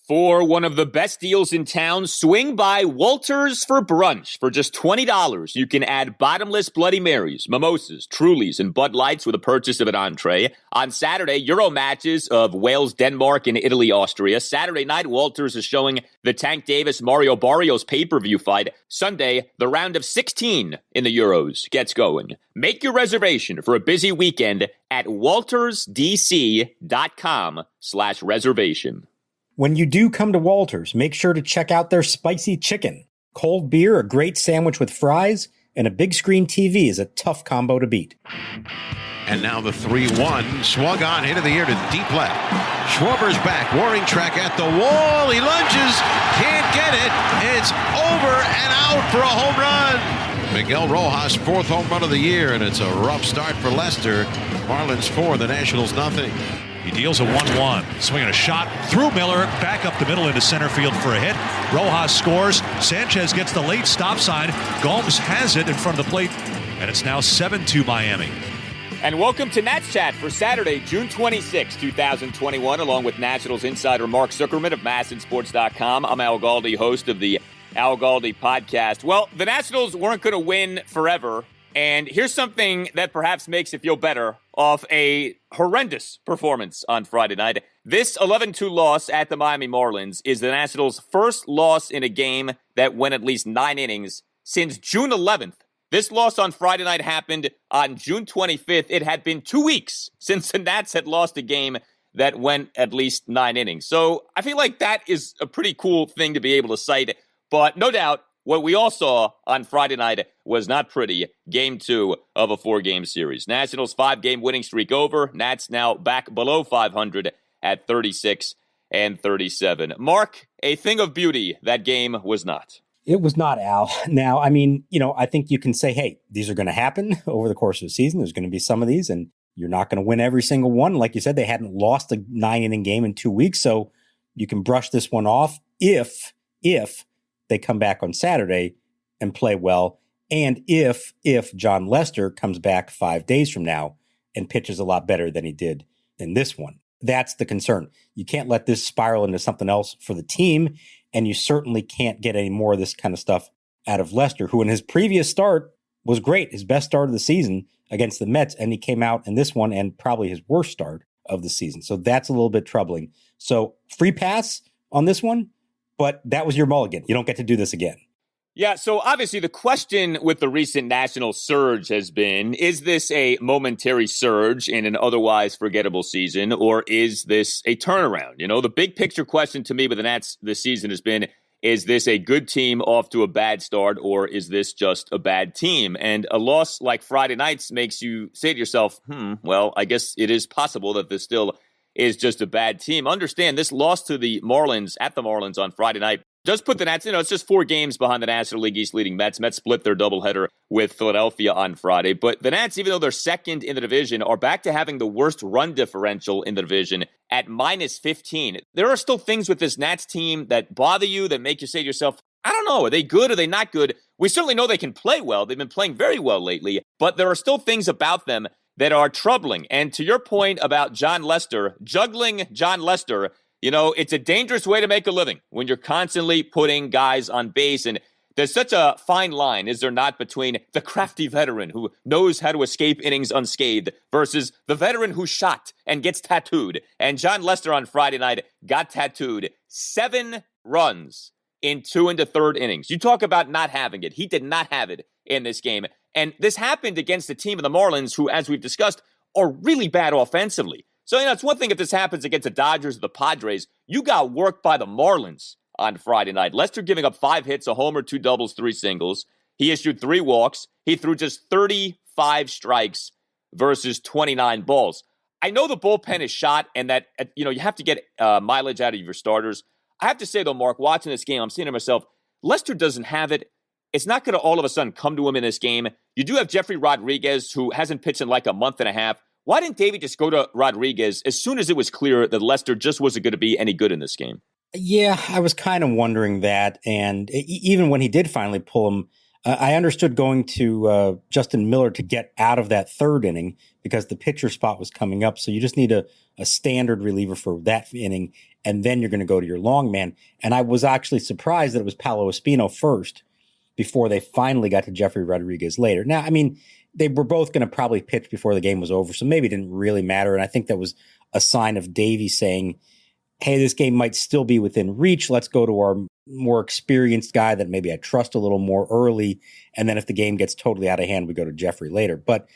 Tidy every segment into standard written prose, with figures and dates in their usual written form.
For one of the best deals in town, swing by Walters for brunch. For just $20, you can add bottomless Bloody Marys, mimosas, Trulies, and Bud Lights with a purchase of an entree. On Saturday, Euro matches of Wales, Denmark, and Italy, Austria. Saturday night, Walters is showing the Tank Davis-Mario Barrios pay-per-view fight. Sunday, the round of 16 in the Euros gets going. Make your reservation for a busy weekend at waltersdc.com/reservation. When you do come to Walters, make sure to check out their spicy chicken. Cold beer, a great sandwich with fries, and a big screen TV is a tough combo to beat. And now the 3-1, swung on, hit in the air to deep left. Schwarber's back, Warring track at the wall, he lunges, can't get it, it's over and out for a home run. Miguel Rojas, 4th home run of the year, and it's a rough start for Lester. Marlins 4, the Nationals nothing. He deals a 1-1, swinging a shot through Miller, back up the middle into center field for a hit. Rojas scores. Sanchez gets the late stop sign. Gomes has it in front of the plate, and it's now 7-2 Miami. And welcome to Nats Chat for Saturday, June 26, 2021, along with Nationals insider Mark Zuckerman of MASNsports.com. I'm Al Galdi, host of the Al Galdi podcast. Well, the Nationals weren't going to win forever. And here's something that perhaps makes it feel better off a horrendous performance on Friday night. This 11-2 loss at the Miami Marlins is the Nationals' first loss in a game that went at least 9 innings since June 11th. This loss on Friday night happened on June 25th. It had been 2 weeks since the Nats had lost a game that went at least 9 innings. So I feel like that is a pretty cool thing to be able to cite. But no doubt, what we all saw on Friday night was not pretty. Game 2 of a 4-game series. Nationals 5-game winning streak over. Nats now back below 500 at 36-37. Mark, a thing of beauty, that game was not. It was not, Al. Now, I mean, I think you can say, hey, these are going to happen over the course of the season. There's going to be some of these, and you're not going to win every single one. Like you said, they hadn't lost a 9-inning game in 2 weeks, so you can brush this one off if they come back on Saturday and play well, and if Jon Lester comes back 5 days from now and pitches a lot better than he did in this one. That's the concern. You can't let this spiral into something else for the team, and you certainly can't get any more of this kind of stuff out of Lester, who in his previous start was great, his best start of the season against the Mets, and he came out in this one and probably his worst start of the season. So that's a little bit troubling. So free pass on this one, but that was your mulligan. You don't get to do this again. Yeah, so obviously the question with the recent national surge has been, is this a momentary surge in an otherwise forgettable season, or is this a turnaround? The big picture question to me with the Nats this season has been, is this a good team off to a bad start, or is this just a bad team? And a loss like Friday night's makes you say to yourself, well, I guess it is possible that this still is just a bad team. Understand, this loss to the Marlins at the Marlins on Friday night does put the Nats, it's just 4 games behind the National League East leading Mets. Mets split their doubleheader with Philadelphia on Friday. But the Nats, even though they're second in the division, are back to having the worst run differential in the division at -15. There are still things with this Nats team that bother you, that make you say to yourself, I don't know, are they good? Are they not good? We certainly know they can play well. They've been playing very well lately. But there are still things about them that are troubling. And to your point about Jon Lester, juggling Jon Lester, it's a dangerous way to make a living when you're constantly putting guys on base. And there's such a fine line, is there not, between the crafty veteran who knows how to escape innings unscathed versus the veteran who shot and gets tattooed. And Jon Lester on Friday night got tattooed 7 runs in 2 and 1/3 innings. You talk about not having it. He did not have it in this game. And this happened against the team of the Marlins, who, as we've discussed, are really bad offensively. So, it's one thing if this happens against the Dodgers or the Padres. You got worked by the Marlins on Friday night. Lester giving up 5 hits, a homer, 2 doubles, 3 singles. He issued 3 walks. He threw just 35 strikes versus 29 balls. I know the bullpen is shot and that, you have to get mileage out of your starters. I have to say, though, Mark, watching this game, I'm saying to myself, Lester doesn't have it. It's not going to all of a sudden come to him in this game. You do have Jefry Rodriguez, who hasn't pitched in like a month and a half. Why didn't Davey just go to Rodriguez as soon as it was clear that Lester just wasn't going to be any good in this game? Yeah, I was kind of wondering that. And even when he did finally pull him I understood going to Justin Miller to get out of that third inning because the pitcher spot was coming up. So you just need a standard reliever for that inning, and then you're going to go to your long man. And I was actually surprised that it was Paolo Espino first before they finally got to Jefry Rodriguez later. Now, I mean, they were both going to probably pitch before the game was over, so maybe it didn't really matter. And I think that was a sign of Davey saying, hey, this game might still be within reach. Let's go to our more experienced guy that maybe I trust a little more early. And then if the game gets totally out of hand, we go to Jefry later. But,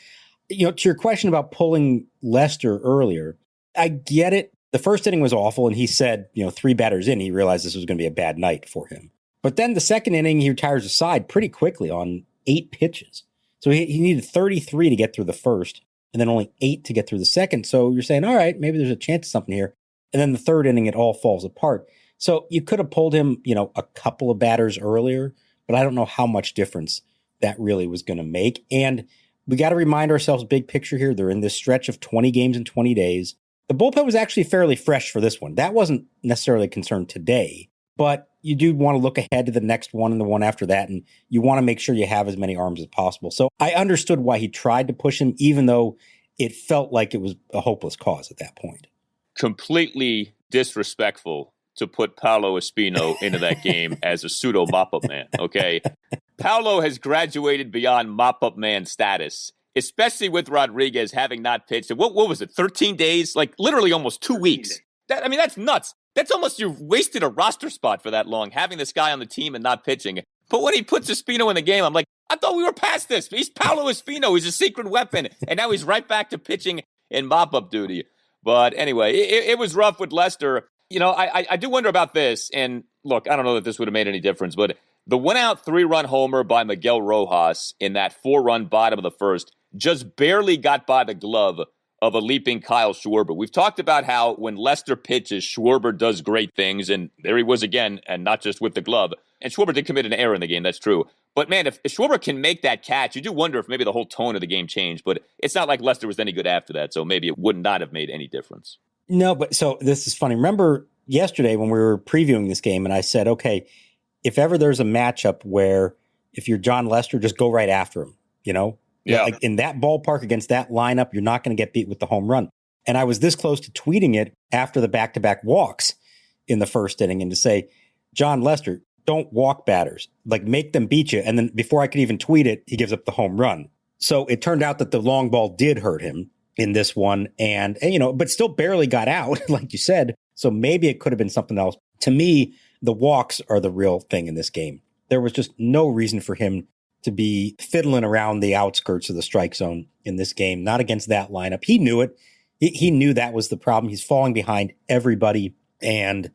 you know, to your question about pulling Lester earlier, I get it. The first inning was awful. And he said, you know, 3 batters in, he realized this was going to be a bad night for him. But then the second inning, he retires a side pretty quickly on 8 pitches. So he needed 33 to get through the first and then only 8 to get through the second. So you're saying, all right, maybe there's a chance of something here. And then the third inning, it all falls apart. So you could have pulled him, you know, a couple of batters earlier, but I don't know how much difference that really was going to make. And we got to remind ourselves, big picture here, they're in this stretch of 20 games in 20 days. The bullpen was actually fairly fresh for this one. That wasn't necessarily a concern today, but you do want to look ahead to the next one and the one after that, and you want to make sure you have as many arms as possible. So I understood why he tried to push him, even though it felt like it was a hopeless cause at that point. Completely disrespectful to put Paolo Espino into that game as a pseudo mop-up man, okay? Paolo has graduated beyond mop-up man status, especially with Rodriguez having not pitched. What was it, 13 days? Like literally almost 2 weeks. That's nuts. That's almost, you've wasted a roster spot for that long, having this guy on the team and not pitching. But when he puts Espino in the game, I'm like, I thought we were past this. He's Paolo Espino. He's a secret weapon. And now he's right back to pitching in mop-up duty. But anyway, it was rough with Lester. You know, I do wonder about this. And look, I don't know that this would have made any difference, but the 1-out 3-run homer by Miguel Rojas in that 4-run bottom of the first just barely got by the glove of a leaping Kyle Schwarber. We've talked about how when Lester pitches, Schwarber does great things, and there he was again, and not just with the glove. And Schwarber did commit an error in the game, that's true. But man, if Schwarber can make that catch, you do wonder if maybe the whole tone of the game changed. But it's not like Lester was any good after that, so maybe it would not have made any difference. No, but so this is funny. Remember yesterday when we were previewing this game, and I said, okay, if ever there's a matchup where if you're Jon Lester, just go right after him, you know? Yeah. Like in that ballpark against that lineup, you're not going to get beat with the home run. And I was this close to tweeting it after the back-to-back walks in the first inning and to say, Jon Lester, don't walk batters, like make them beat you. And then before I could even tweet it, he gives up the home run. So it turned out that the long ball did hurt him in this one and you know, but still barely got out, like you said. So maybe it could have been something else. To me, the walks are the real thing in this game. There was just no reason for him to be fiddling around the outskirts of the strike zone in this game, not against that lineup. He knew it. He knew that was the problem. He's falling behind everybody, and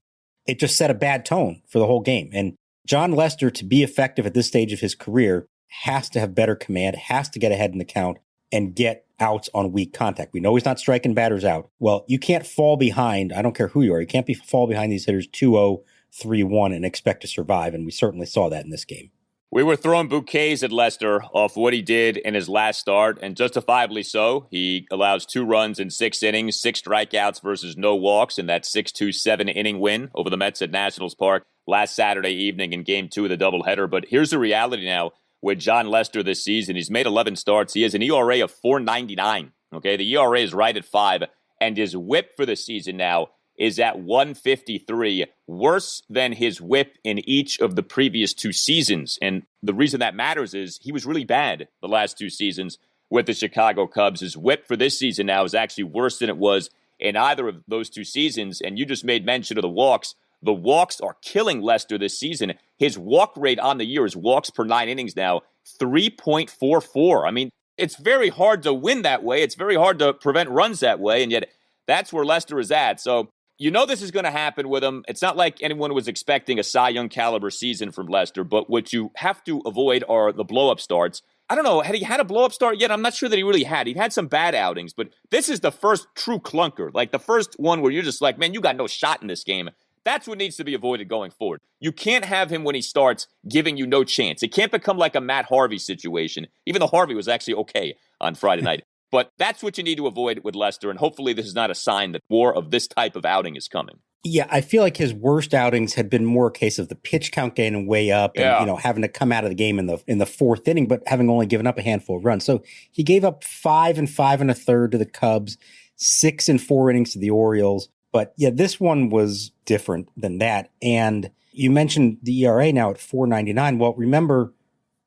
it just set a bad tone for the whole game. And Jon Lester, to be effective at this stage of his career, has to have better command, has to get ahead in the count and get outs on weak contact. We know he's not striking batters out. Well, you can't fall behind. I don't care who you are. You can't fall behind these hitters 2-0, 3-1 and expect to survive. And we certainly saw that in this game. We were throwing bouquets at Lester off what he did in his last start, and justifiably so. He allows 2 runs in 6 innings, 6 strikeouts versus no walks in that 6-2-7 inning win over the Mets at Nationals Park last Saturday evening in Game 2 of the doubleheader. But here's the reality now with Jon Lester this season. He's made 11 starts. He has an ERA of 4.99. Okay, the ERA is right at 5, and his WHIP for the season now is at 153, worse than his WHIP in each of the previous 2 seasons. And the reason that matters is he was really bad the last 2 seasons with the Chicago Cubs. His WHIP for this season now is actually worse than it was in either of those 2 seasons. And you just made mention of the walks. The walks are killing Lester this season. His walk rate on the year, his walks per 9 innings now, 3.44. I mean, it's very hard to win that way. It's very hard to prevent runs that way. And yet that's where Lester is at. So you know this is going to happen with him. It's not like anyone was expecting a Cy Young caliber season from Lester, but what you have to avoid are the blow-up starts. I don't know, had he had a blow-up start yet? I'm not sure that he really had. He'd had some bad outings, but this is the first true clunker, like the first one where you're just like, man, you got no shot in this game. That's what needs to be avoided going forward. You can't have him when he starts giving you no chance. It can't become like a Matt Harvey situation, even though Harvey was actually okay on Friday night. But that's what you need to avoid with Lester, and hopefully this is not a sign that more of this type of outing is coming. Yeah, I feel like his worst outings had been more a case of the pitch count getting way up and, having to come out of the game in the fourth inning, but having only given up a handful of runs. So he gave up 5 5 1/3 to the Cubs, 6 in 4 innings to the Orioles. But yeah, this one was different than that. And you mentioned the ERA now at 4.99. Well, remember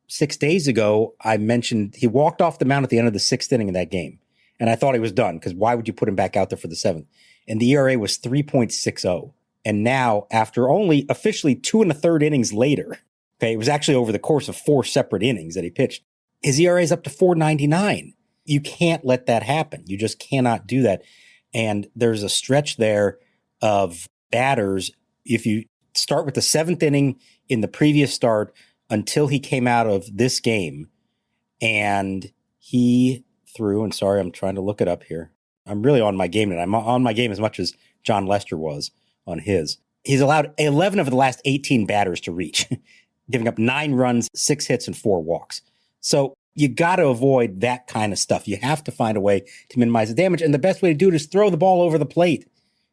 6 days ago, I mentioned he walked off the mound at the end of the 6th inning of that game. And I thought he was done because why would you put him back out there for the 7th? And the ERA was 3.60. And now, after only officially 2 1/3 innings later, okay, it was actually over the course of 4 separate innings that he pitched, his ERA is up to 4.99. You can't let that happen. You just cannot do that. And there's a stretch there of batters. If you start with the 7th inning in the previous start until he came out of this game, and he threw, and sorry, I'm trying to look it up here. I'm really on my game, and I'm on my game as much as Jon Lester was on his. He's allowed 11 of the last 18 batters to reach, giving up 9 runs, 6 hits, and 4 walks. So you got to avoid that kind of stuff. You have to find a way to minimize the damage, and the best way to do it is throw the ball over the plate.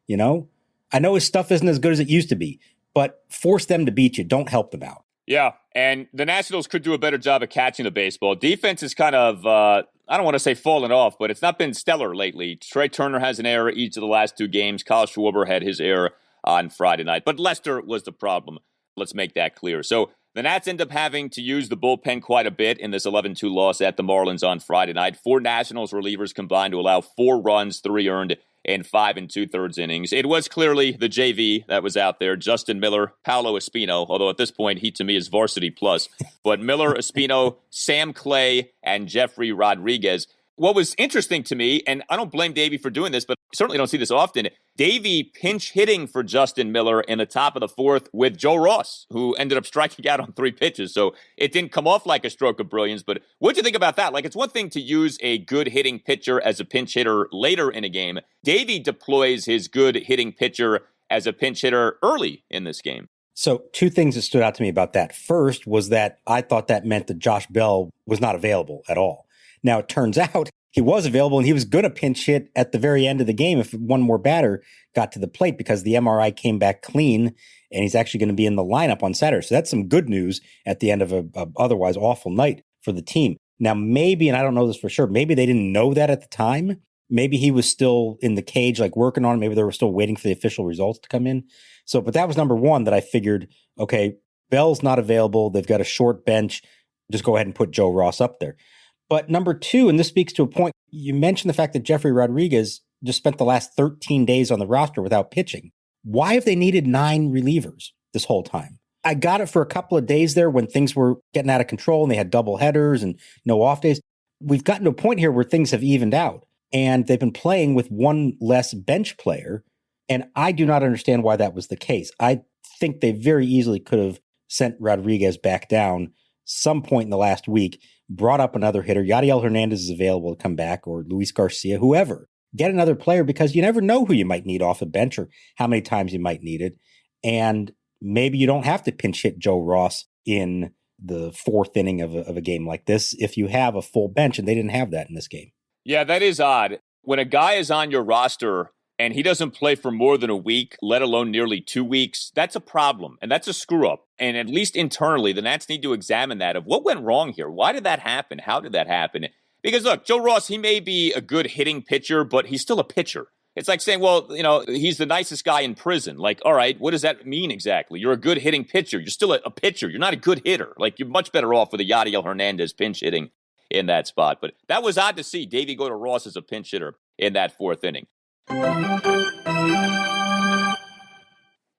I know his stuff isn't as good as it used to be, but force them to beat you. Don't help them out. Yeah, and the Nationals could do a better job of catching the baseball. Defense is kind of, I don't want to say fallen off, but it's not been stellar lately. Trea Turner has an error each of the last 2 games. Kyle Schwarber had his error on Friday night. But Lester was the problem. Let's make that clear. So the Nats end up having to use the bullpen quite a bit in this 11-2 loss at the Marlins on Friday night. 4 Nationals relievers combined to allow 4 runs, 3 earned, in 5 2/3 innings. It was clearly the JV that was out there, Justin Miller, Paolo Espino, although at this point he to me is varsity plus. But Miller, Espino, Sam Clay, and Jefry Rodriguez. What was interesting to me, and I don't blame Davey for doing this, but I certainly don't see this often, Davey pinch hitting for Justin Miller in the top of the 4th with Joe Ross, who ended up striking out on 3 pitches. So it didn't come off like a stroke of brilliance, but what'd you think about that? Like, it's one thing to use a good hitting pitcher as a pinch hitter later in a game. Davey deploys his good hitting pitcher as a pinch hitter early in this game. So 2 things that stood out to me about that. First was that I thought that meant that Josh Bell was not available at all. Now, it turns out he was available, and he was going to pinch hit at the very end of the game if one more batter got to the plate because the MRI came back clean, and he's actually going to be in the lineup on Saturday. So that's some good news at the end of a otherwise awful night for the team. Now, maybe, and I don't know this for sure, maybe they didn't know that at the time. Maybe he was still in the cage, like working on it. Maybe they were still waiting for the official results to come in. So, but that was number one that I figured, okay, Bell's not available. They've got a short bench. Just go ahead and put Joe Ross up there. But number 2, and this speaks to a point, you mentioned the fact that Jefry Rodriguez just spent the last 13 days on the roster without pitching. Why have they needed 9 relievers this whole time? I got it for a couple of days there when things were getting out of control and they had double headers and no off days. We've gotten to a point here where things have evened out and they've been playing with 1 less bench player. And I do not understand why that was the case. I think they very easily could have sent Rodriguez back down some point in the last week, brought up another hitter. Yadiel Hernandez is available to come back, or Luis Garcia, whoever. Get another player because you never know who you might need off the bench or how many times you might need it. And maybe you don't have to pinch hit Joe Ross in the 4th inning of a game like this if you have a full bench, and they didn't have that in this game. Yeah, that is odd. When a guy is on your roster and he doesn't play for more than a week, let alone nearly 2 weeks, that's a problem, and that's a screw-up. And at least internally, the Nats need to examine that of what went wrong here. Why did that happen? How did that happen? Because, look, Joe Ross, he may be a good hitting pitcher, but he's still a pitcher. It's like saying, well, he's the nicest guy in prison. Like, all right, what does that mean exactly? You're a good hitting pitcher. You're still a pitcher. You're not a good hitter. Like, you're much better off with a Yadiel Hernandez pinch hitting in that spot. But that was odd to see Davey go to Ross as a pinch hitter in that 4th inning.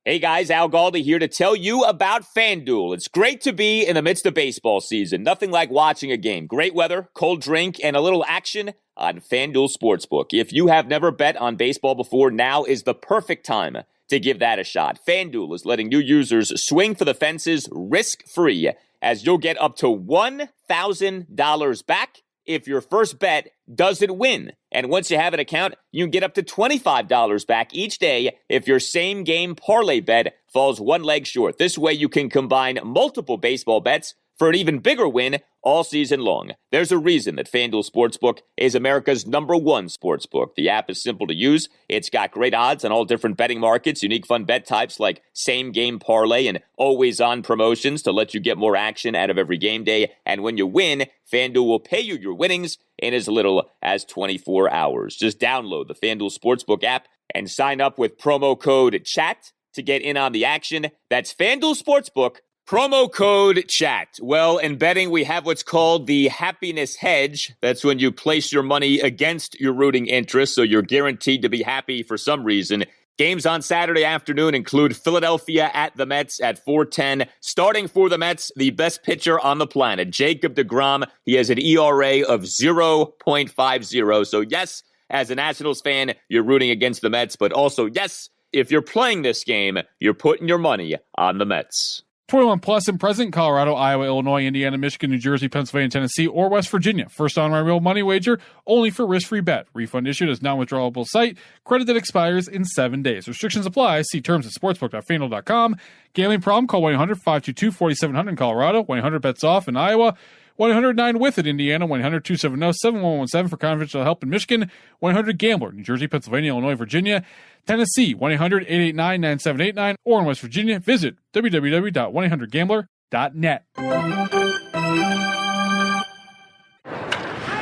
Hey guys, Al Galdi here to tell you about FanDuel. It's great to be in the midst of baseball season. Nothing like watching a game. Great weather, cold drink, and a little action on FanDuel Sportsbook. If you have never bet on baseball before, now is the perfect time to give that a shot. FanDuel is letting new users swing for the fences risk-free, as you'll get up to $1,000 back if your first bet doesn't win. And once you have an account, you can get up to $25 back each day if your same game parlay bet falls one leg short. This way you can combine multiple baseball bets for an even bigger win all season long. There's a reason that FanDuel Sportsbook is America's #1 sportsbook. The app is simple to use. It's got great odds on all different betting markets, unique fun bet types like same-game parlay and always-on promotions to let you get more action out of every game day. And when you win, FanDuel will pay you your winnings in as little as 24 hours. Just download the FanDuel Sportsbook app and sign up with promo code CHAT to get in on the action. That's FanDuel Sportsbook. Promo code CHAT. Well, in betting, we have what's called the happiness hedge. That's when you place your money against your rooting interest, so you're guaranteed to be happy for some reason. Games on Saturday afternoon include Philadelphia at the Mets at 4:10. Starting for the Mets, the best pitcher on the planet, Jacob deGrom. He has an ERA of 0.50. So yes, as a Nationals fan, you're rooting against the Mets, but also yes, if you're playing this game, you're putting your money on the Mets. 21 plus and present in Colorado, Iowa, Illinois, Indiana, Michigan, New Jersey, Pennsylvania, Tennessee, or West Virginia. First online real money wager only for risk-free bet. Refund issued as non-withdrawable site. Credit that expires in 7 days. Restrictions apply. See terms at sportsbook.fanduel.com. Gambling problem? Call 1-800-522-4700 in Colorado. 1-800-BETS-OFF in Iowa. 1-800-9-WITH in Indiana. 1-800-270-7117 for confidential help in Michigan. 1-800-GAMBLER. New Jersey, Pennsylvania, Illinois, Virginia, Tennessee. 1-800-889-9789. Or in West Virginia, visit www.1800gambler.net.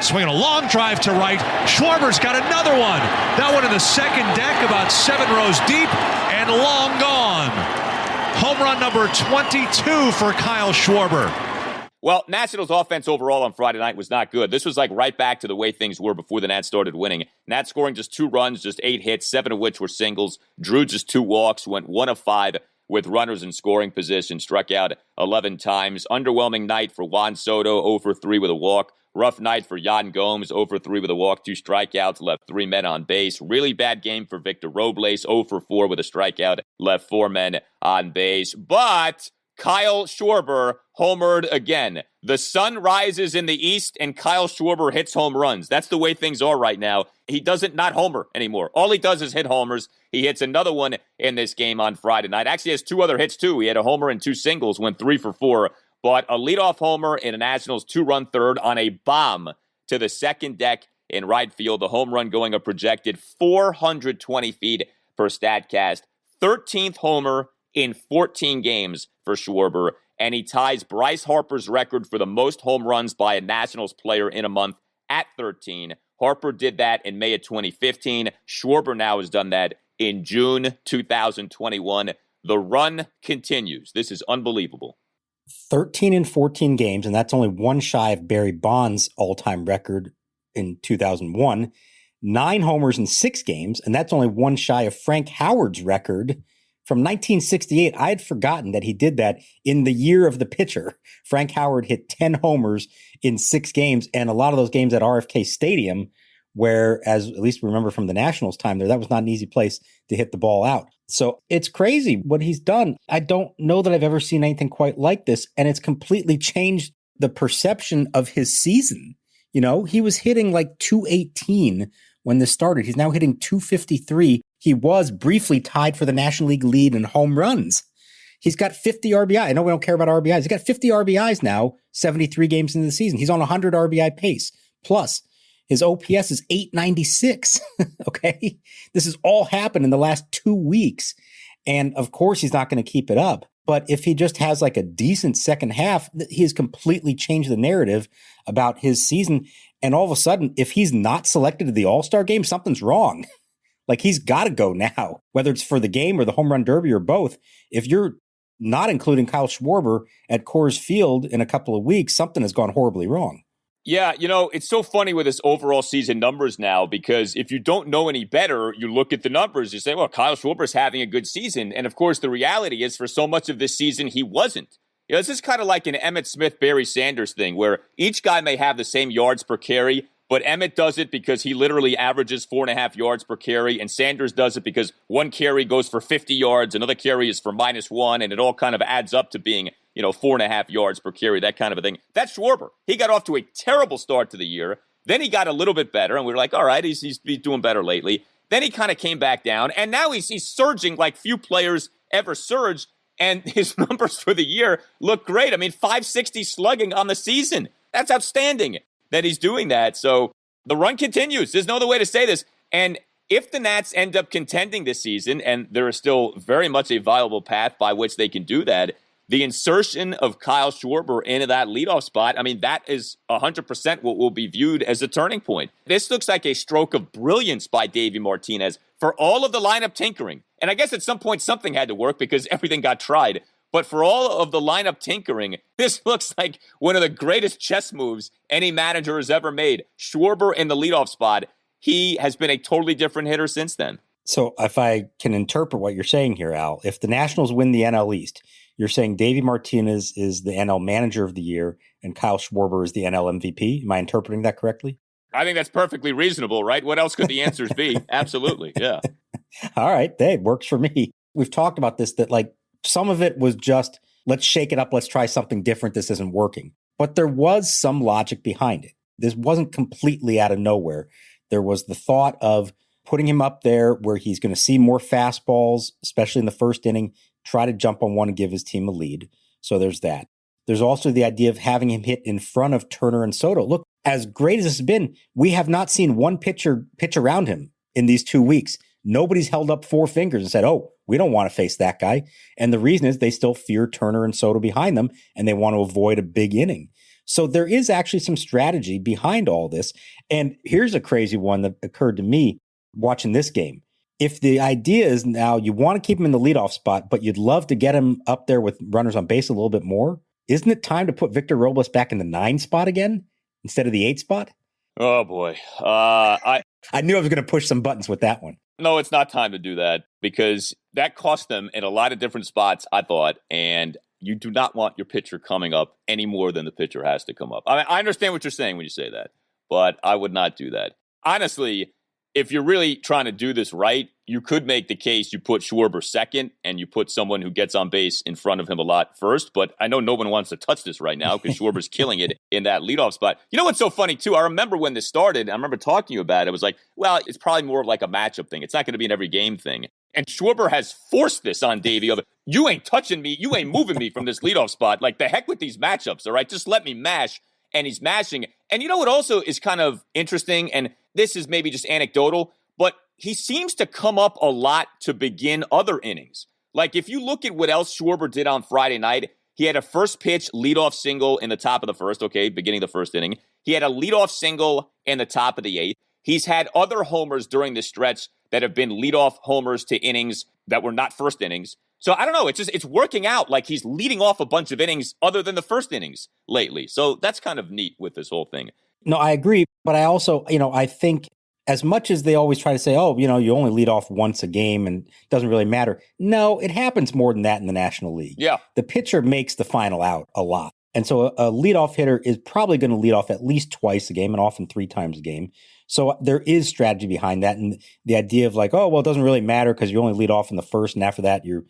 Swinging a long drive to right. Schwarber's got another one. That one in the second deck, about 7 rows deep, and long gone. Home run number 22 for Kyle Schwarber. Well, Nationals offense overall on Friday night was not good. This was like right back to the way things were before the Nats started winning. Nats scoring just 2 runs, just 8 hits, 7 of which were singles. Drew just 2 walks, went 1 of 5 with runners in scoring position, struck out 11 times. Underwhelming night for Juan Soto, 0 for 3 with a walk. Rough night for Yan Gomes, 0 for 3 with a walk, 2 strikeouts, left 3 men on base. Really bad game for Victor Robles, 0 for 4 with a strikeout, left 4 men on base. But Kyle Schwarber homered again. The sun rises in the east and Kyle Schwarber hits home runs. That's the way things are right now. He doesn't not homer anymore. All he does is hit homers. He hits another one in this game on Friday night. Actually has 2 other hits too. He had a homer and 2 singles, went 3 for 4. But a leadoff homer in a Nationals 2-run third on a bomb to the second deck in right field. The home run going a projected 420 feet per StatCast. 13th homer in 14 games for Schwarber, and he ties Bryce Harper's record for the most home runs by a Nationals player in a month at 13. Harper did that in May of 2015. Schwarber now has done that in June 2021. The run continues. This is unbelievable. 13 in 14 games, and that's only 1 shy of Barry Bonds' all-time record in 2001. 9 homers in 6 games, and that's only 1 shy of Frank Howard's record from 1968. I had forgotten that he did that in the year of the pitcher. Frank Howard hit 10 homers in 6 games, and a lot of those games at RFK Stadium, where, as at least we remember from the Nationals time there, that was not an easy place to hit the ball out. So it's crazy what he's done. I don't know that I've ever seen anything quite like this, and it's completely changed the perception of his season. You know, he was hitting like 218 when this started. He's now hitting 253. He was briefly tied for the National League lead in home runs. He's got 50 RBI. I know we don't care about RBIs. He's got 50 RBIs now, 73 games into the season. He's on a 100 RBI pace. Plus, his OPS is 896. Okay? This has all happened in the last 2 weeks. And of course, he's not going to keep it up. But if he just has like a decent second half, he has completely changed the narrative about his season. And all of a sudden, if he's not selected to the All-Star game, something's wrong. Like, he's got to go now, whether it's for the game or the home run derby or both. If you're not including Kyle Schwarber at Coors Field in a couple of weeks, something has gone horribly wrong. Yeah, you know, it's so funny with this overall season numbers now, because if you don't know any better, you look at the numbers, you say, well, Kyle Schwarber's having a good season. And of course, the reality is for so much of this season, he wasn't. You know, this is kind of like an Emmitt Smith, Barry Sanders thing, where each guy may have the same yards per carry, but Emmitt does it because he literally averages 4.5 yards per carry, and Sanders does it because one carry goes for 50 yards, another carry is for -1, and it all kind of adds up to being, 4.5 yards per carry, that kind of a thing. That's Schwarber. He got off to a terrible start to the year. Then he got a little bit better, and we were like, all right, he's doing better lately. Then he kind of came back down, and now he's surging like few players ever surged. And his numbers for the year look great. I mean, 560 slugging on the season. That's outstanding that he's doing that. So the run continues. There's no other way to say this. And if the Nats end up contending this season, and there is still very much a viable path by which they can do that, the insertion of Kyle Schwarber into that leadoff spot, I mean, that is 100% what will be viewed as a turning point. This looks like a stroke of brilliance by Davey Martinez for all of the lineup tinkering. And I guess at some point something had to work because everything got tried. But for all of the lineup tinkering, this looks like one of the greatest chess moves any manager has ever made. Schwarber in the leadoff spot, he has been a totally different hitter since then. So if I can interpret what you're saying here, Al, if the Nationals win the NL East, you're saying Davey Martinez is the NL Manager of the Year and Kyle Schwarber is the NL MVP. Am I interpreting that correctly? I think that's perfectly reasonable, right? What else could the answers be? Absolutely, yeah. All right, it works for me. We've talked about this, that like some of it was just, let's shake it up, let's try something different, this isn't working. But there was some logic behind it. This wasn't completely out of nowhere. There was the thought of putting him up there where he's going to see more fastballs, especially in the first inning, try to jump on one and give his team a lead. So there's that. There's also the idea of having him hit in front of Turner and Soto. Look, as great as this has been, we have not seen one pitcher pitch around him in these 2 weeks. Nobody's held up four fingers and said, oh, we don't want to face that guy. And the reason is they still fear Turner and Soto behind them, and they want to avoid a big inning. So there is actually some strategy behind all this. And here's a crazy one that occurred to me watching this game. If the idea is now you want to keep him in the leadoff spot, but you'd love to get him up there with runners on base a little bit more, isn't it time to put Victor Robles back in the 9 spot again instead of the 8 spot? Oh, boy. I knew I was going to push some buttons with that one. No, it's not time to do that because that cost them in a lot of different spots, I thought, and you do not want your pitcher coming up any more than the pitcher has to come up. I mean, I understand what you're saying when you say that, but I would not do that. Honestly, if you're really trying to do this right, you could make the case you put Schwarber second and you put someone who gets on base in front of him a lot first. But I know no one wants to touch this right now because Schwarber's killing it in that leadoff spot. You know what's so funny, too? I remember when this started, I remember talking to you about it. I was like, well, it's probably more of like a matchup thing. It's not going to be an every game thing. And Schwarber has forced this on Davey of, you ain't touching me. You ain't moving me from this leadoff spot. Like, the heck with these matchups, all right? Just let me mash. And he's mashing. And you know what also is kind of interesting, and this is maybe just anecdotal, but he seems to come up a lot to begin other innings. Like, if you look at what else Schwarber did on Friday night, he had a first pitch leadoff single in the top of the first, beginning of the first inning. He had a leadoff single in the top of the 8th. He's had other homers during this stretch that have been leadoff homers to innings that were not first innings. So I don't know. It's working out like he's leading off a bunch of innings other than the first innings lately. So that's kind of neat with this whole thing. No, I agree. But I also, I think as much as they always try to say, oh, you only lead off once a game and it doesn't really matter. No, it happens more than that in the National League. Yeah. The pitcher makes the final out a lot. And so a leadoff hitter is probably going to lead off at least twice a game and often 3 times a game. So there is strategy behind that. And the idea of like, oh, well, it doesn't really matter because you only lead off in the first and after that, you're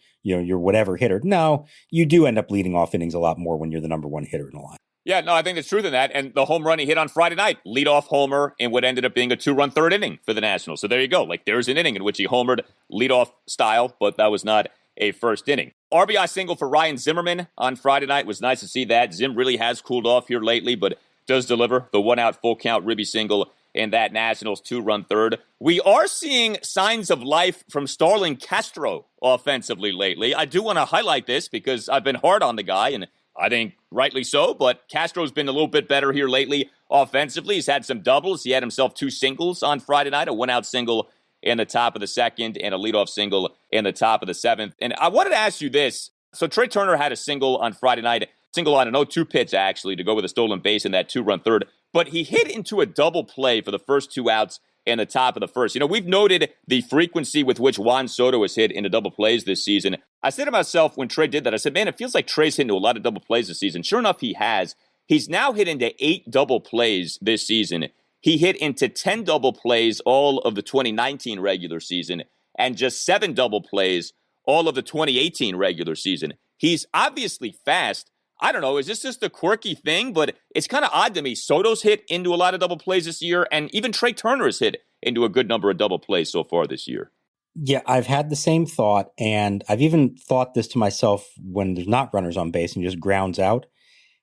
whatever hitter. No, you do end up leading off innings a lot more when you're the number one hitter in the line. Yeah, no, I think there's truth in that. And the home run he hit on Friday night, leadoff homer in what ended up being a 2-run third inning for the Nationals. So there you go. Like, there's an inning in which he homered leadoff style, but that was not a first inning. RBI single for Ryan Zimmerman on Friday night. Was nice to see that. Zim really has cooled off here lately, but does deliver the 1-out full count ribby single in that Nationals 2-run third. We are seeing signs of life from Starlin Castro offensively lately. I do want to highlight this because I've been hard on the guy, and I think rightly so, but Castro's been a little bit better here lately offensively. He's had some doubles. He had himself 2 singles on Friday night, a 1-out single in the top of the 2nd and a leadoff single in the top of the 7th. And I wanted to ask you this. So Trea Turner had a single on Friday night, single on an 0-2 pitch, actually, to go with a stolen base in that 2-run third. But he hit into a double play for the first 2 outs in the top of the first. We've noted the frequency with which Juan Soto has hit into double plays this season. I said to myself when Trea did that, I said, man, it feels like Trea's hit into a lot of double plays this season. Sure enough, he has. He's now hit into 8 double plays this season. He hit into 10 double plays all of the 2019 regular season and just 7 double plays all of the 2018 regular season. He's obviously fast. I don't know, is this just a quirky thing? But it's kind of odd to me. Soto's hit into a lot of double plays this year, and even Trea Turner has hit into a good number of double plays so far this year. Yeah, I've had the same thought, and I've even thought this to myself when there's not runners on base and he just grounds out.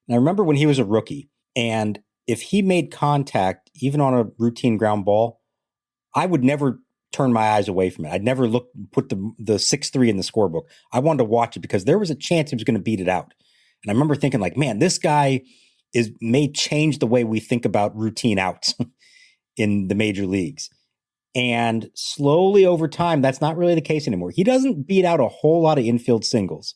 And I remember when he was a rookie, and if he made contact, even on a routine ground ball, I would never turn my eyes away from it. I'd never put the 6-3 in the scorebook. I wanted to watch it because there was a chance he was going to beat it out. And I remember thinking like, man, this guy may change the way we think about routine outs in the major leagues. And slowly over time, that's not really the case anymore. He doesn't beat out a whole lot of infield singles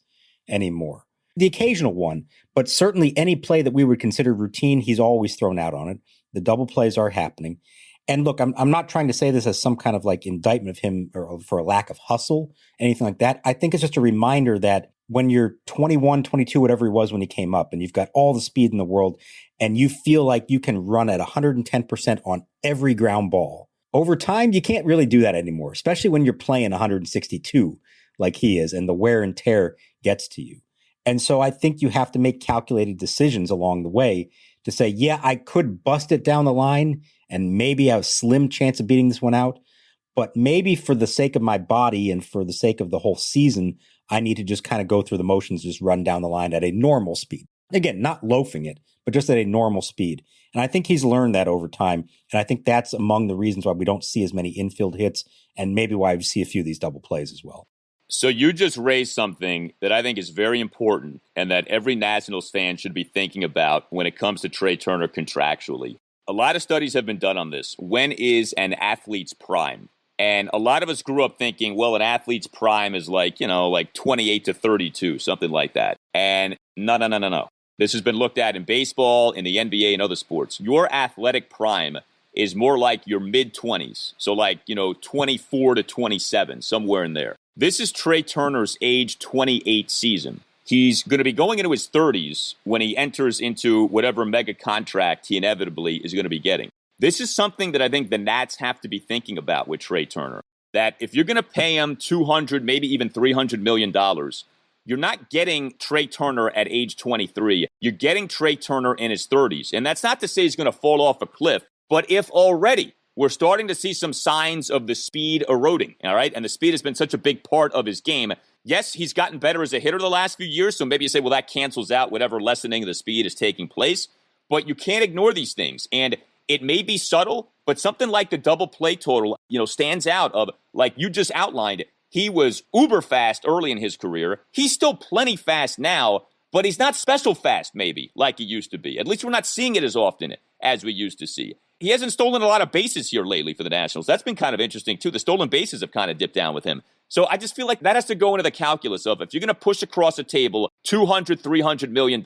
anymore. The occasional one, but certainly any play that we would consider routine, he's always thrown out on it. The double plays are happening. And look, I'm not trying to say this as some kind of like indictment of him or for a lack of hustle, anything like that. I think it's just a reminder that when you're 21, 22, whatever he was when he came up, and you've got all the speed in the world, and you feel like you can run at 110% on every ground ball, over time, you can't really do that anymore, especially when you're playing 162 like he is, and the wear and tear gets to you. And so I think you have to make calculated decisions along the way to say, yeah, I could bust it down the line and maybe have a slim chance of beating this one out. But maybe for the sake of my body and for the sake of the whole season, I need to just kind of go through the motions, just run down the line at a normal speed. Again, not loafing it, but just at a normal speed. And I think he's learned that over time. And I think that's among the reasons why we don't see as many infield hits and maybe why we see a few of these double plays as well. So you just raised something that I think is very important and that every Nationals fan should be thinking about when it comes to Trea Turner contractually. A lot of studies have been done on this. When is an athlete's prime? And a lot of us grew up thinking, well, an athlete's prime is like 28 to 32, something like that. And no. This has been looked at in baseball, in the NBA, and other sports. Your athletic prime is more like your mid-20s. So 24 to 27, somewhere in there. This is Trea Turner's age 28 season. He's going to be going into his 30s when he enters into whatever mega contract he inevitably is going to be getting. This is something that I think the Nats have to be thinking about with Trea Turner. That if you're going to pay him $200, maybe even $300 million, you're not getting Trea Turner at age 23. You're getting Trea Turner in his 30s. And that's not to say he's going to fall off a cliff, but if already we're starting to see some signs of the speed eroding, all right? And the speed has been such a big part of his game. Yes, he's gotten better as a hitter the last few years, so maybe you say, well, that cancels out whatever lessening of the speed is taking place. But you can't ignore these things. And it may be subtle, but something like the double play total, stands out of, like you just outlined, he was uber fast early in his career. He's still plenty fast now, but he's not special fast, maybe, like he used to be. At least we're not seeing it as often as we used to see. He hasn't stolen a lot of bases here lately for the Nationals. That's been kind of interesting, too. The stolen bases have kind of dipped down with him. So I just feel like that has to go into the calculus of if you're going to push across a table $200, $300 million,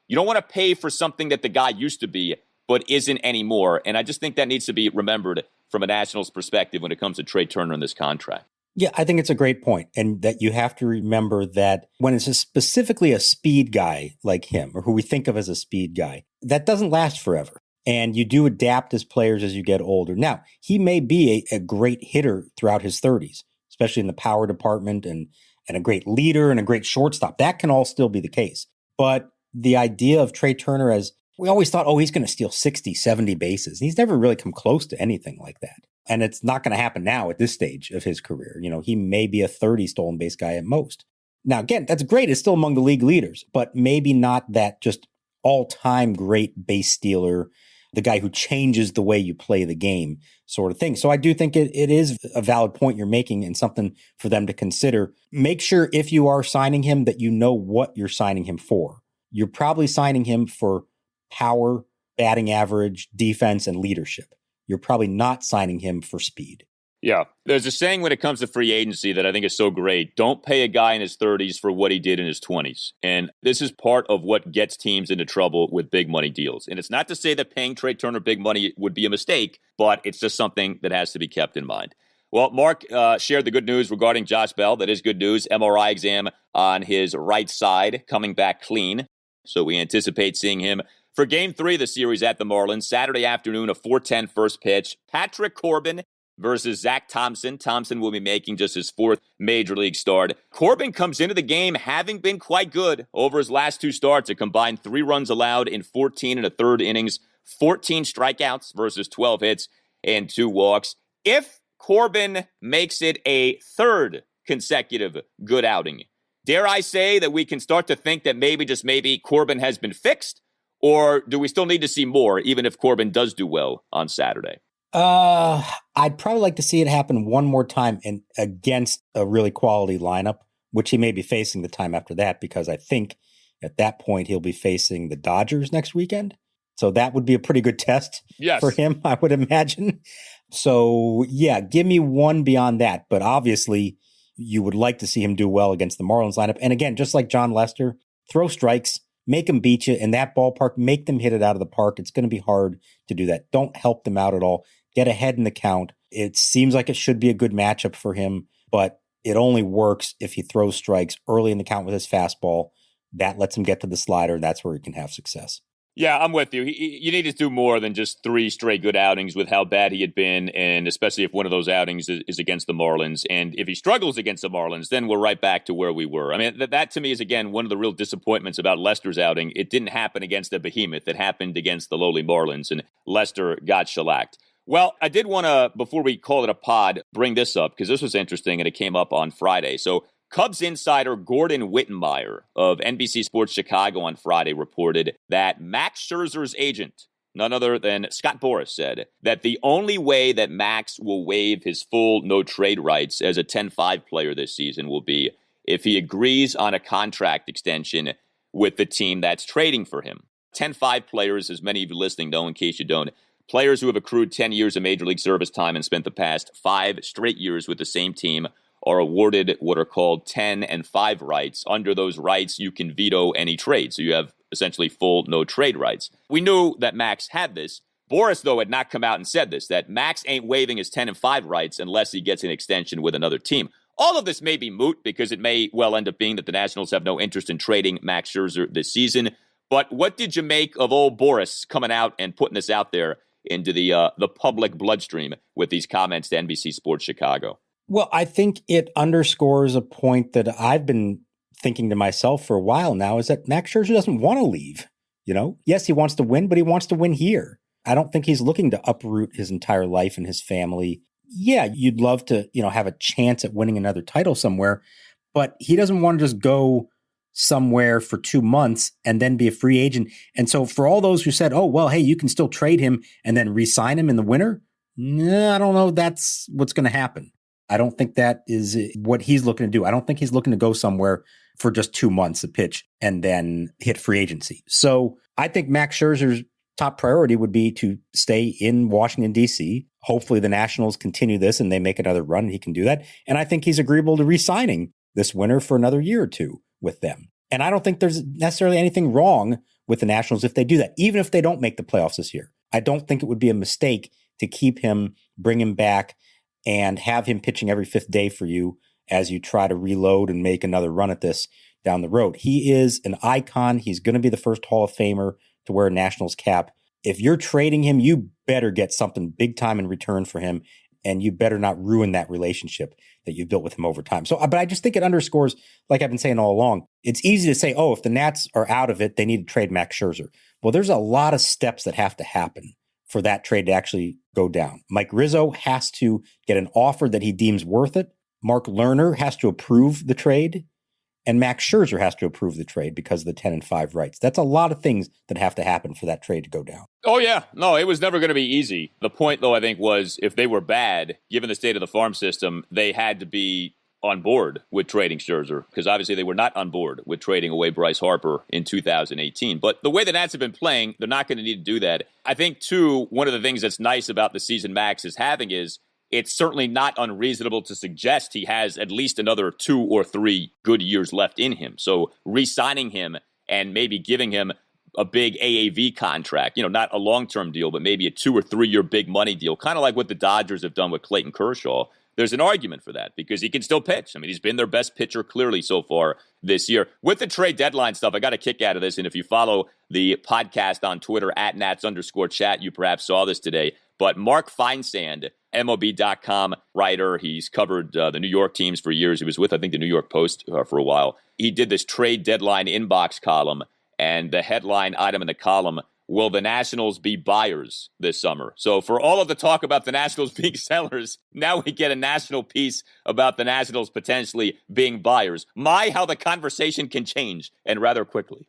you don't want to pay for something that the guy used to be but isn't anymore. And I just think that needs to be remembered from a Nationals perspective when it comes to Trea Turner in this contract. Yeah, I think it's a great point. And that you have to remember that when it's specifically a speed guy like him, or who we think of as a speed guy, that doesn't last forever. And you do adapt as players as you get older. Now, he may be a great hitter throughout his 30s, especially in the power department, and a great leader and a great shortstop. That can all still be the case. But the idea of Trea Turner as, we always thought, he's going to steal 60, 70 bases. He's never really come close to anything like that. And it's not going to happen now at this stage of his career. He may be a 30 stolen base guy at most. Now, again, that's great. It's still among the league leaders, but maybe not that just all-time great base stealer, the guy who changes the way you play the game sort of thing. So I do think it is a valid point you're making and something for them to consider. Make sure if you are signing him that you know what you're signing him for. You're probably signing him for power, batting average, defense, and leadership. You're probably not signing him for speed. Yeah. There's a saying when it comes to free agency that I think is so great. Don't pay a guy in his 30s for what he did in his 20s. And this is part of what gets teams into trouble with big money deals. And it's not to say that paying Trea Turner big money would be a mistake, but it's just something that has to be kept in mind. Well, Mark shared the good news regarding Josh Bell. That is good news. MRI exam on his right side coming back clean. So we anticipate seeing him for Game 3 of the series at the Marlins, Saturday afternoon, a 4:10 first pitch. Patrick Corbin versus Zach Thompson. Thompson will be making just his 4th Major League start. Corbin comes into the game having been quite good over his last 2 starts. A combined 3 runs allowed in 14 1/3 innings, 14 strikeouts versus 12 hits and 2 walks. If Corbin makes it a third consecutive good outing. Dare I say that we can start to think that maybe, just maybe, Corbin has been fixed? Or do we still need to see more, even if Corbin does do well on Saturday? I'd probably like to see it happen one more time against a really quality lineup, which he may be facing the time after that, because I think at that point he'll be facing the Dodgers next weekend. So that would be a pretty good test for him, I would imagine. So, yeah, give me one beyond that. But obviously, you would like to see him do well against the Marlins lineup. And again, just like Jon Lester, throw strikes, make them beat you in that ballpark, make them hit it out of the park. It's going to be hard to do that. Don't help them out at all. Get ahead in the count. It seems like it should be a good matchup for him, but it only works if he throws strikes early in the count with his fastball. That lets him get to the slider. That's where he can have success. Yeah, I'm with you. You need to do more than just 3 straight good outings with how bad he had been, and especially if one of those outings is against the Marlins. And if he struggles against the Marlins, then we're right back to where we were. I mean, that to me is, again, one of the real disappointments about Lester's outing. It didn't happen against the behemoth. It happened against the lowly Marlins, and Lester got shellacked. Well, I did want to, before we call it a pod, bring this up, because this was interesting, and it came up on Friday. So Cubs insider Gordon Wittenmeyer of NBC Sports Chicago on Friday reported that Max Scherzer's agent, none other than Scott Boras, said that the only way that Max will waive his full no-trade rights as a 10-5 player this season will be if he agrees on a contract extension with the team that's trading for him. 10-5 players, as many of you listening know, in case you don't, players who have accrued 10 years of Major League service time and spent the past 5 straight years with the same team are awarded what are called 10 and 5 rights. Under those rights, you can veto any trade. So you have essentially full no-trade rights. We knew that Max had this. Boras, though, had not come out and said this, that Max ain't waiving his 10 and 5 rights unless he gets an extension with another team. All of this may be moot because it may well end up being that the Nationals have no interest in trading Max Scherzer this season. But what did you make of old Boras coming out and putting this out there into the public bloodstream with these comments to NBC Sports Chicago? Well, I think it underscores a point that I've been thinking to myself for a while now, is that Max Scherzer doesn't want to leave. You know, yes, he wants to win, but he wants to win here. I don't think he's looking to uproot his entire life and his family. Yeah, you'd love to, have a chance at winning another title somewhere, but he doesn't want to just go somewhere for 2 months and then be a free agent. And so for all those who said, oh, well, hey, you can still trade him and then re-sign him in the winter. No, I don't know that's what's going to happen. I don't think that is what he's looking to do. I don't think he's looking to go somewhere for just 2 months to pitch and then hit free agency. So I think Max Scherzer's top priority would be to stay in Washington, D.C. Hopefully the Nationals continue this and they make another run and he can do that. And I think he's agreeable to re-signing this winter for another year or two with them. And I don't think there's necessarily anything wrong with the Nationals if they do that, even if they don't make the playoffs this year. I don't think it would be a mistake to keep him, bring him back, and have him pitching every 5th day for you as you try to reload and make another run at this down the road. He is an icon. He's going to be the first Hall of Famer to wear a Nationals cap. If you're trading him, you better get something big time in return for him, and you better not ruin that relationship that you've built with him over time. So, but I just think it underscores, like I've been saying all along, it's easy to say, oh, if the Nats are out of it, they need to trade Max Scherzer. Well, there's a lot of steps that have to happen for that trade to actually go down. Mike Rizzo has to get an offer that he deems worth it. Mark Lerner has to approve the trade. And Max Scherzer has to approve the trade because of the 10 and 5 rights. That's a lot of things that have to happen for that trade to go down. Oh, yeah. No, it was never going to be easy. The point, though, I think, was if they were bad, given the state of the farm system, they had to be on board with trading Scherzer, because obviously they were not on board with trading away Bryce Harper in 2018. But the way the Nats have been playing, they're not going to need to do that. I think, too, one of the things that's nice about the season Max is having is it's certainly not unreasonable to suggest he has at least another 2 or 3 good years left in him. So re-signing him and maybe giving him a big AAV contract, not a long-term deal, but maybe a 2 or 3 year big money deal, kind of like what the Dodgers have done with Clayton Kershaw. There's an argument for that because he can still pitch. I mean, he's been their best pitcher clearly so far this year. With the trade deadline stuff, I got a kick out of this. And if you follow the podcast on Twitter at @Nats_chat, you perhaps saw this today. But Mark Feinsand, MLB.com writer, he's covered the New York teams for years. He was with, I think, the New York Post for a while. He did this trade deadline inbox column, and the headline item in the column will the Nationals be buyers this summer? So for all of the talk about the Nationals being sellers, now we get a national piece about the Nationals potentially being buyers. How the conversation can change, and rather quickly.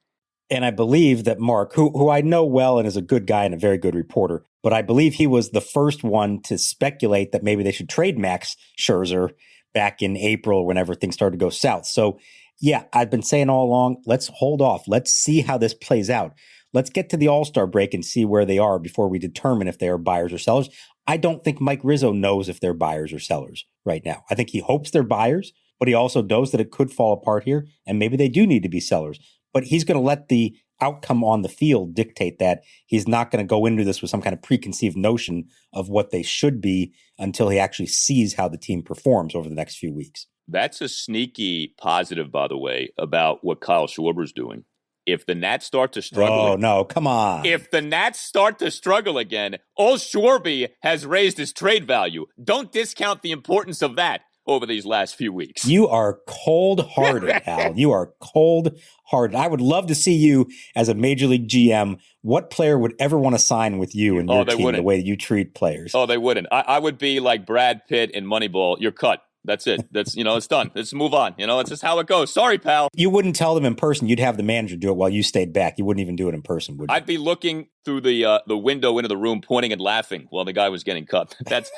And I believe that Mark, who I know well and is a good guy and a very good reporter, but I believe he was the first one to speculate that maybe they should trade Max Scherzer back in April whenever things started to go south. So yeah, I've been saying all along, let's hold off. Let's see how this plays out. Let's get to the All-Star break and see where they are before we determine if they are buyers or sellers. I don't think Mike Rizzo knows if they're buyers or sellers right now. I think he hopes they're buyers, but he also knows that it could fall apart here, and maybe they do need to be sellers. But he's going to let the outcome on the field dictate that. He's not going to go into this with some kind of preconceived notion of what they should be until he actually sees how the team performs over the next few weeks. That's a sneaky positive, by the way, about what Kyle Schwarber's doing. If the Nats start to struggle... Oh, no, come on. If the Nats start to struggle again, old Schwarber has raised his trade value. Don't discount the importance of that over these last few weeks. You are cold-hearted, Al. You are cold-hearted. I would love to see you as a Major League GM. What player would ever want to sign with you and your team the way you treat players? Oh, they wouldn't. I would be like Brad Pitt in Moneyball. You're cut. That's it. That's, it's done. Let's move on. It's just how it goes. Sorry, pal. You wouldn't tell them in person. You'd have the manager do it while you stayed back. You wouldn't even do it in person, would you? I'd be looking through the window into the room, pointing and laughing while the guy was getting cut. That's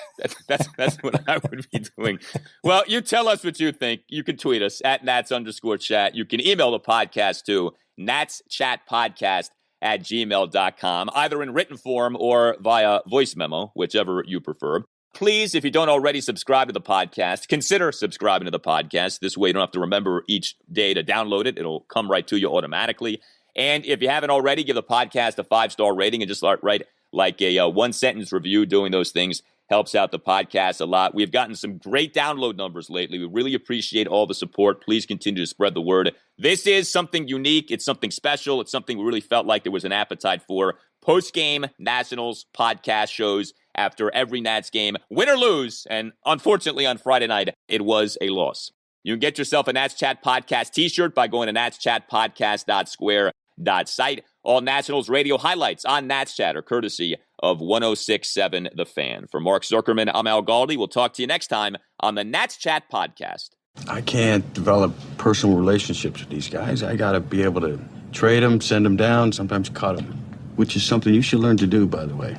what I would be doing. Well, you tell us what you think. You can tweet us at Nats_chat. You can email the podcast to natschatpodcast@gmail.com, either in written form or via voice memo, whichever you prefer. Please, if you don't already subscribe to the podcast, consider subscribing to the podcast. This way you don't have to remember each day to download it. It'll come right to you automatically. And if you haven't already, give the podcast a 5-star rating and just write like a one-sentence review. Doing those things helps out the podcast a lot. We've gotten some great download numbers lately. We really appreciate all the support. Please continue to spread the word. This is something unique. It's something special. It's something we really felt like there was an appetite for. Post-game Nationals podcast shows after every Nats game, win or lose. And unfortunately, on Friday night, it was a loss. You can get yourself a Nats Chat Podcast t-shirt by going to natschatpodcast.square.site. All Nationals radio highlights on Nats Chat are courtesy of 106.7 The Fan. For Mark Zuckerman, I'm Al Galdi. We'll talk to you next time on the Nats Chat Podcast. I can't develop personal relationships with these guys. I got to be able to trade them, send them down, sometimes cut them, which is something you should learn to do, by the way.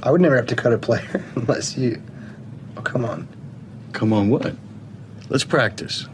I would never have to cut a player unless you... Oh, come on. Come on what? Let's practice.